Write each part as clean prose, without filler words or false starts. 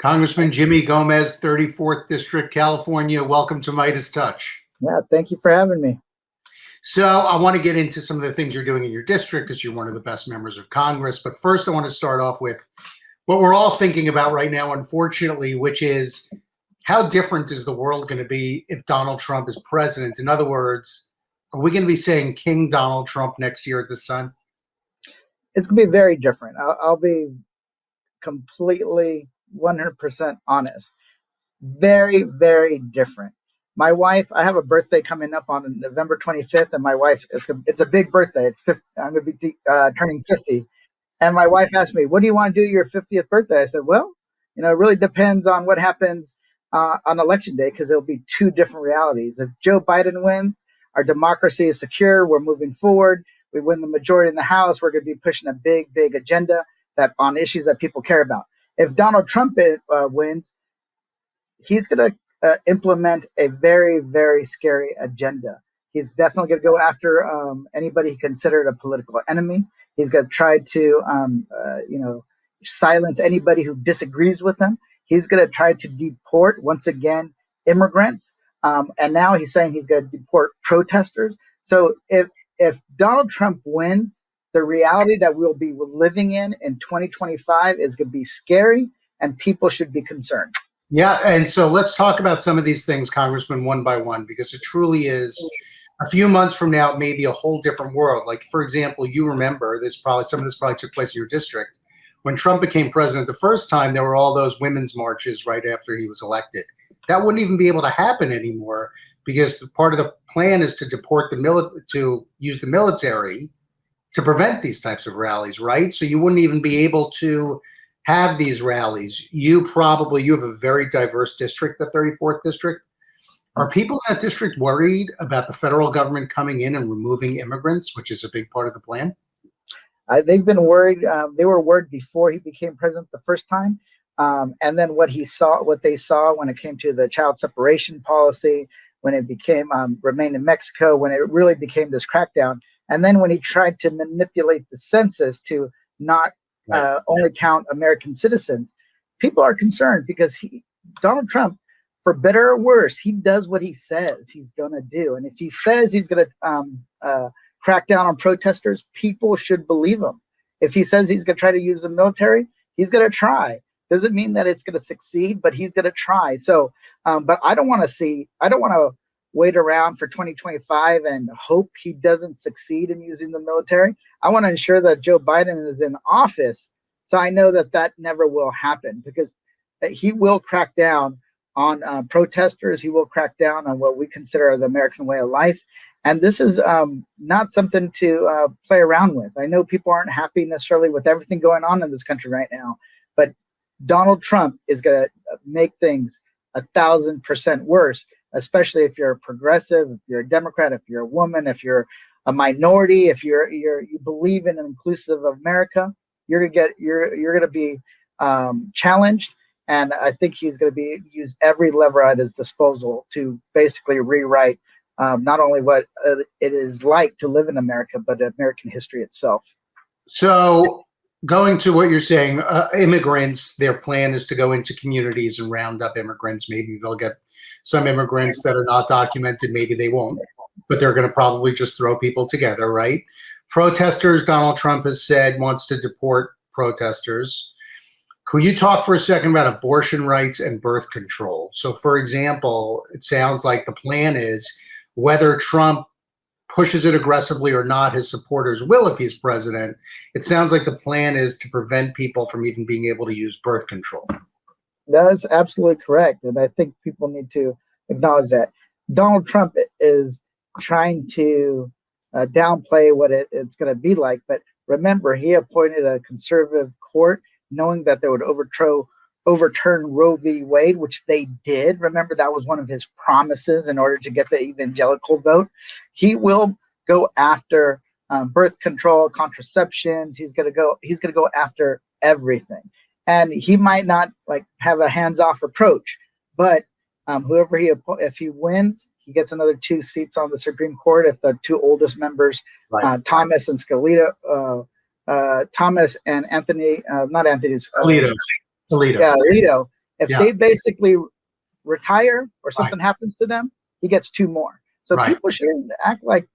Congressman Jimmy Gomez, 34th District, California. Welcome to MeidasTouch. Yeah, thank you for having me. So I want to get into some of the things you're doing in your district because you're one of the best members of Congress. But first, I want to start off with what we're all thinking about right now, unfortunately, which is how different is the world going to be if Donald Trump is president? In other words, are we going to be saying King Donald Trump next year at this time? It's going to be very different. I'll be completely 100% honest. Very, very different. My wife, I have a birthday coming up on November 25th, and my wife, it's a big birthday. It's 50, I'm going to be turning 50. And my wife asked me, what do you want to do your 50th birthday? I said, well, it really depends on what happens on election day, because there'll be two different realities. If Joe Biden wins, our democracy is secure. We're moving forward. We win the majority in the House. We're going to be pushing a big, big agenda on issues that people care about. If Donald Trump wins, he's going to implement a very, very scary agenda. He's definitely going to go after anybody he considered a political enemy. He's going to try to, silence anybody who disagrees with him. He's going to try to deport, once again, immigrants. And now he's saying he's going to deport protesters. So if Donald Trump wins, the reality that we'll be living in 2025 is going to be scary, and people should be concerned. Yeah, and so let's talk about some of these things, Congressman, one by one, because it truly is a few months from now, maybe a whole different world. Like, for example, you remember some of this probably took place in your district. When Trump became president the first time, there were all those women's marches right after he was elected. That wouldn't even be able to happen anymore because part of the plan is to deport to use the military to prevent these types of rallies, right? So you wouldn't even be able to have these rallies. You have a very diverse district, the 34th district. Are people in that district worried about the federal government coming in and removing immigrants, which is a big part of the plan? They've been worried. They were worried before he became president the first time. And then what they saw when it came to the child separation policy, when it became remain in Mexico, when it really became this crackdown. And then when he tried to manipulate the census to not only count American citizens, people are concerned because Donald Trump, for better or worse, he does what he says he's going to do. And if he says he's going to crack down on protesters, people should believe him. If he says he's going to try to use the military, he's going to try. Doesn't mean that it's going to succeed, but he's going to try. So, but I don't want to wait around for 2025 and hope he doesn't succeed in using the military. I want to ensure that Joe Biden is in office. So I know that never will happen, because he will crack down on protesters. He will crack down on what we consider the American way of life. And this is not something to play around with. I know people aren't happy necessarily with everything going on in this country right now, but Donald Trump is going to make things 1,000% worse, especially if you're a progressive, if you're a Democrat, if you're a woman, if you're a minority, if you believe in an inclusive America, you're going to be challenged. And I think he's going to use every lever at his disposal to basically rewrite not only what it is like to live in America, but American history itself. So going to what you're saying, immigrants, their plan is to go into communities and round up immigrants. Maybe they'll get some immigrants that are not documented. Maybe they won't, but they're going to probably just throw people together, right? Protesters, Donald Trump has said, wants to deport protesters. Could you talk for a second about abortion rights and birth control? So, for example, it sounds like the plan is, whether Trump pushes it aggressively or not, his supporters will if he's president. It sounds like the plan is to prevent people from even being able to use birth control. That is absolutely correct. And I think people need to acknowledge that. Donald Trump is trying to downplay what it's going to be like. But remember, he appointed a conservative court knowing that they would overturn Roe v. Wade, which they did. Remember, that was one of his promises in order to get the evangelical vote. He will go after birth control, contraceptions. He's going to go after everything. And he might not have a hands-off approach, but if he wins, he gets another 2 seats on the Supreme Court. If the 2 oldest members, Thomas and Alito, If Yeah. they basically retire or Right. something happens to them, he gets 2 more. So Right. people shouldn't act like,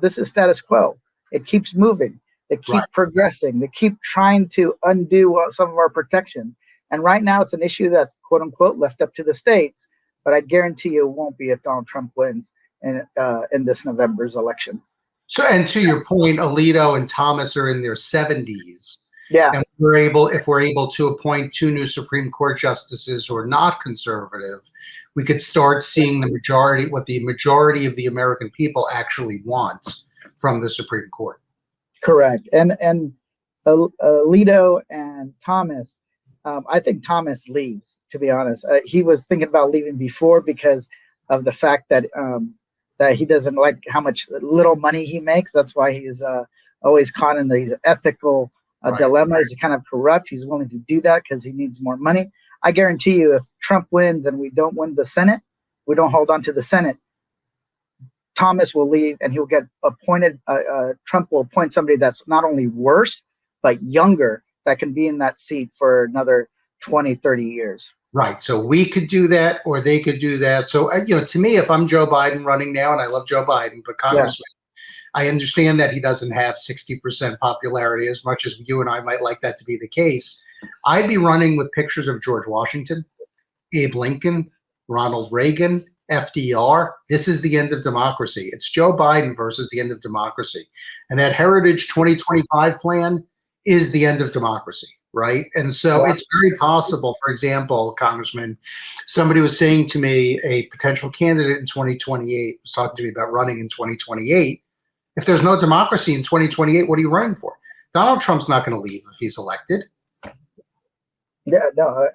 this is status quo. It keeps moving. They keep Right. progressing. They keep trying to undo some of our protections. And right now it's an issue that's quote unquote left up to the states, but I guarantee you it won't be if Donald Trump wins in this November's election. So, and to your point, Alito and Thomas are in their 70s. Yeah. And if we're able to appoint 2 new Supreme Court justices who are not conservative, we could start seeing what the majority of the American people actually want from the Supreme Court. Correct. And Alito and Thomas, I think Thomas leaves, to be honest. He was thinking about leaving before because of the fact that he doesn't like how much little money he makes. That's why he's always caught in these ethical dilemmas. He's kind of corrupt. He's willing to do that because he needs more money. I guarantee you, if Trump wins and we don't win the Senate, we don't hold on to the Senate, Thomas will leave and he'll get appointed. Trump will appoint somebody that's not only worse, but younger, that can be in that seat for another 20, 30 years. Right. So we could do that or they could do that. So, to me, if I'm Joe Biden running now, and I love Joe Biden, but Congressman, I understand that he doesn't have 60% popularity as much as you and I might like that to be the case. I'd be running with pictures of George Washington, Abe Lincoln, Ronald Reagan, FDR. This is the end of democracy. It's Joe Biden versus the end of democracy. And that Heritage 2025 plan is the end of democracy, right? And so it's very possible, for example, Congressman, somebody was saying to me, a potential candidate in 2028 was talking to me about running in 2028. If there's no democracy in 2028, what are you running for? Donald Trump's not going to leave if he's elected. Yeah, no,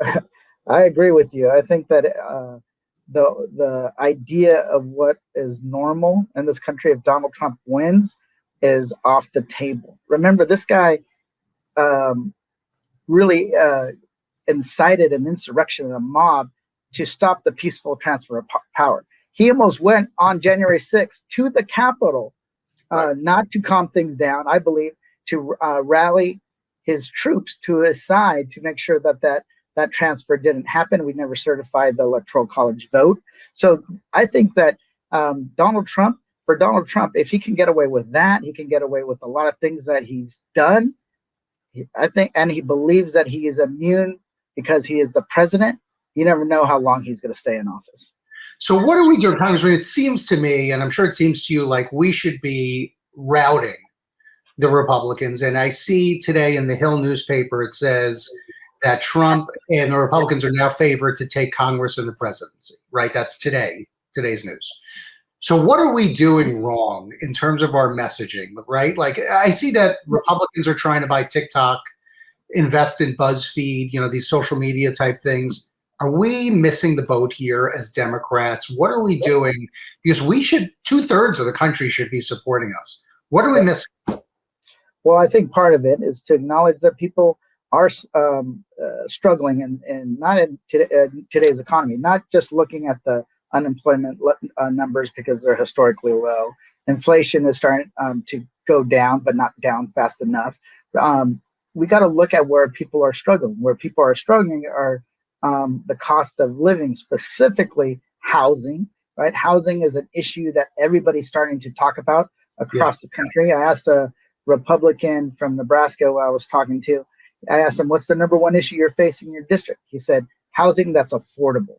I agree with you. I think that the idea of what is normal in this country if Donald Trump wins is off the table. Remember, this guy really incited an insurrection and a mob to stop the peaceful transfer of power. He almost went on January 6th to the Capitol, not to calm things down, I believe, to rally his troops to his side to make sure that transfer didn't happen. We never certified the Electoral College vote. So I think that Donald Trump, if he can get away with that, he can get away with a lot of things that he's done. I think, and he believes that he is immune because he is the president. You never know how long he's going to stay in office. So what are we doing, Congressman? It seems to me, and I'm sure it seems to you, like we should be routing the Republicans. And I see today in the Hill newspaper, it says that Trump and the Republicans are now favored to take Congress and the presidency, right? That's today's news. So what are we doing wrong in terms of our messaging, right? Like I see that Republicans are trying to buy TikTok, invest in BuzzFeed, these social media type things. Are we missing the boat here as Democrats? What are we doing? Because 2/3 of the country should be supporting us. What are we missing? Well, I think part of it is to acknowledge that people are struggling and not in today's economy, not just looking at the unemployment numbers because they're historically low. Inflation is starting to go down, but not down fast enough. We got to look at where people are struggling. Where people are struggling are the cost of living, specifically housing, right? Housing is an issue that everybody's starting to talk about across the country. I asked a Republican from Nebraska who I was talking to, I asked him, what's the number one issue you're facing in your district? He said, housing that's affordable.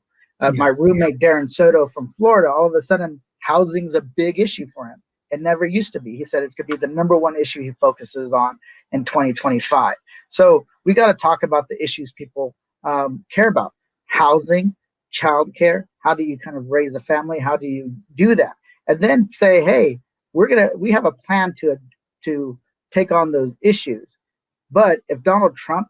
My roommate, Darren Soto from Florida, all of a sudden, housing's a big issue for him. It never used to be. He said it's going to be the number one issue he focuses on in 2025. So we got to talk about the issues people care about. Housing, childcare. How do you kind of raise a family? How do you do that? And then say, hey, we have a plan to take on those issues. But if Donald Trump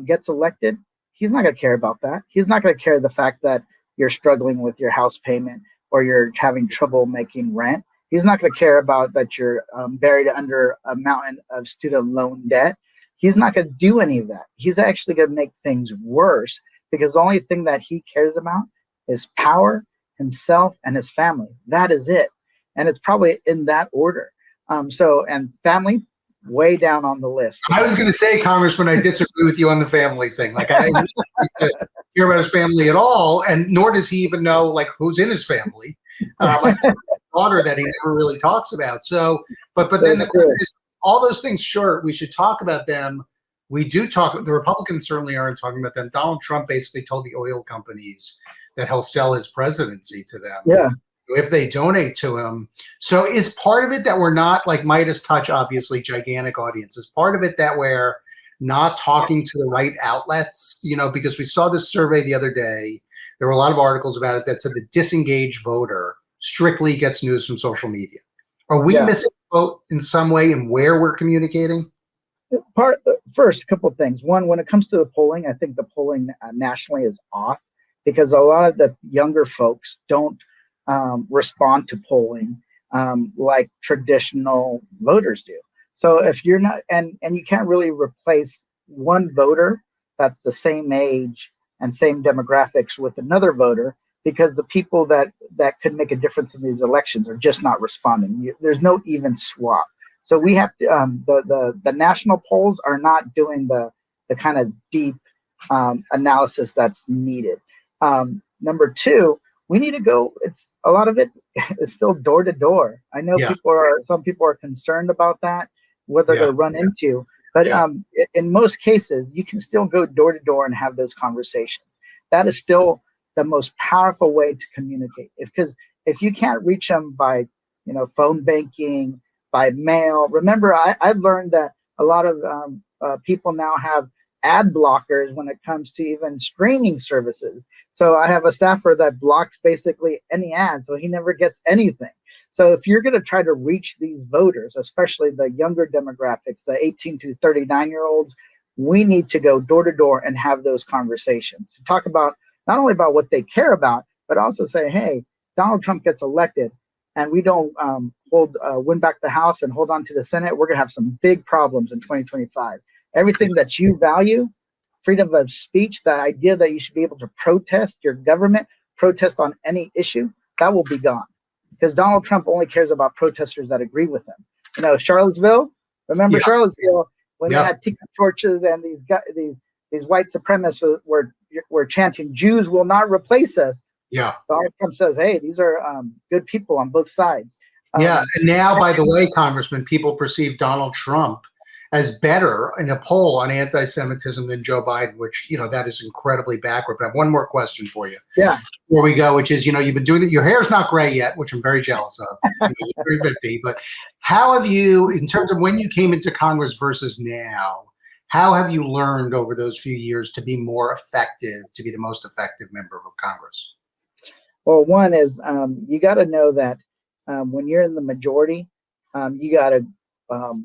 gets elected, he's not going to care about that. He's not going to care the fact that you're struggling with your house payment or you're having trouble making rent. He's not going to care about that you're buried under a mountain of student loan debt. He's not going to do any of that. He's actually going to make things worse because the only thing that he cares about is power, himself, and his family. That is it. And it's probably in that order. And family, way down on the list. I was going to say, Congressman, I disagree with you on the family thing. Like, I don't hear about his family at all, and nor does he even know like who's in his family. Like his daughter that he never really talks about. So, but then the question is, all those things, sure, we should talk about them. We do talk. The Republicans certainly aren't talking about them. Donald Trump basically told the oil companies that he'll sell his presidency to them. Yeah. If they donate to him. So is part of it that we're not, like MeidasTouch, obviously gigantic audience, is part of it that we're not talking to the right outlets, you know, because we saw this survey the other day. There were a lot of articles about it that said the disengaged voter strictly gets news from social media. Are we missing the boat in some way in where we're communicating? First, a couple of things. One, when it comes to the polling, I think the polling nationally is off because a lot of the younger folks don't respond to polling like traditional voters do. So if you're not, and you can't really replace one voter that's the same age and same demographics with another voter, because the people that could make a difference in these elections are just not responding. There's no even swap. So we have to, the national polls are not doing the kind of deep analysis that's needed. Number two, we need to go. It's a lot of it is still door to door. I know some people are concerned about that, what they're going to run into. But in most cases, you can still go door to door and have those conversations. That is still the most powerful way to communicate. Because if you can't reach them by, phone banking, by mail. Remember, I've learned that a lot of people now have ad blockers when it comes to even streaming services. So I have a staffer that blocks basically any ad, so he never gets anything. So if you're going to try to reach these voters, especially the younger demographics, the 18 to 39-year-olds, we need to go door to door and have those conversations. Talk about not only about what they care about, but also say, hey, Donald Trump gets elected and we don't win back the House and hold on to the Senate, we're going to have some big problems in 2025. Everything that you value, freedom of speech, the idea that you should be able to protest your government, protest on any issue, that will be gone. Because Donald Trump only cares about protesters that agree with him. Charlottesville, remember Charlottesville, when they had tiki torches and these white supremacists were chanting, Jews will not replace us. Yeah. Donald Trump says, hey, these are good people on both sides. And now, by the way, Congressman, people perceive Donald Trump as better in a poll on anti-Semitism than Joe Biden, which, that is incredibly backward. But I have one more question for you. Yeah. Before we go, which is, you've been doing it. Your hair's not gray yet, which I'm very jealous of. 350. But how have you, in terms of when you came into Congress versus now, how have you learned over those few years to be more effective, to be the most effective member of Congress? Well, one is you got to know that when you're in the majority, you got to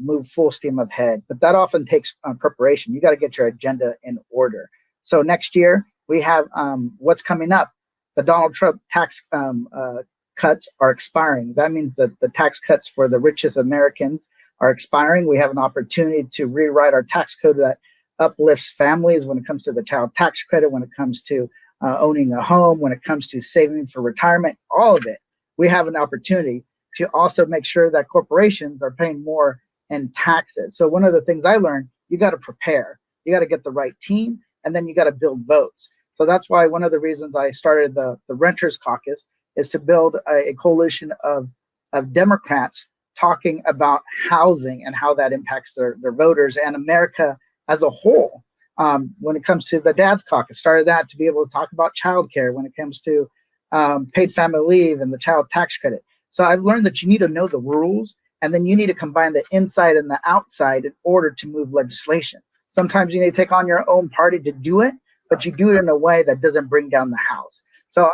move full steam ahead, but that often takes preparation. You got to get your agenda in order. So next year we have what's coming up. The Donald Trump tax cuts are expiring. That means that the tax cuts for the richest Americans are expiring. We have an opportunity to rewrite our tax code that uplifts families when it comes to the child tax credit, when it comes to owning a home, when it comes to saving for retirement, all of it. We have an opportunity to also make sure that corporations are paying more in taxes. So one of the things I learned, you got to prepare. You got to get the right team, and then you got to build votes. So that's why one of the reasons I started the Renters Caucus is to build a coalition of Democrats talking about housing and how that impacts their voters and America as a whole. When it comes to the Dad's Caucus, started that to be able to talk about childcare when it comes to paid family leave and the child tax credit. So I've learned that you need to know the rules, and then you need to combine the inside and the outside in order to move legislation. Sometimes you need to take on your own party to do it, but you do it in a way that doesn't bring down the House. So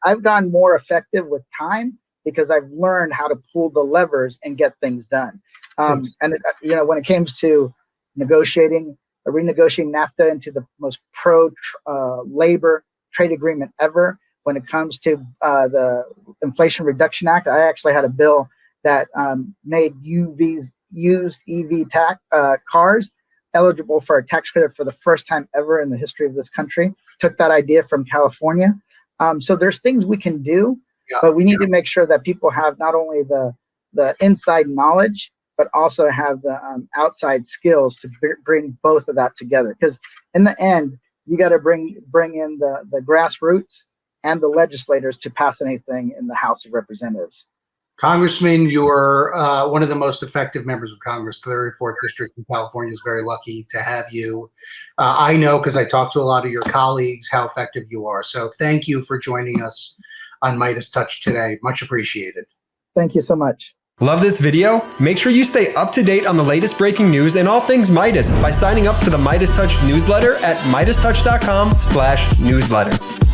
I've gotten more effective with time because I've learned how to pull the levers and get things done. When it comes to renegotiating NAFTA into the most pro-labor trade agreement ever, when it comes to the Inflation Reduction Act, I actually had a bill that made used EV cars eligible for a tax credit for the first time ever in the history of this country. Took that idea from California. So there's things we can do, but we need to make sure that people have not only the inside knowledge, but also have the outside skills to bring both of that together. Because in the end, you got to bring in the grassroots and the legislators to pass anything in the House of Representatives. Congressman, you're one of the most effective members of Congress. The 34th District in California is very lucky to have you. I know, because I talked to a lot of your colleagues, how effective you are. So thank you for joining us on MeidasTouch today. Much appreciated. Thank you so much. Love this video? Make sure you stay up to date on the latest breaking news and all things Meidas by signing up to the MeidasTouch newsletter at MeidasTouch.com/newsletter.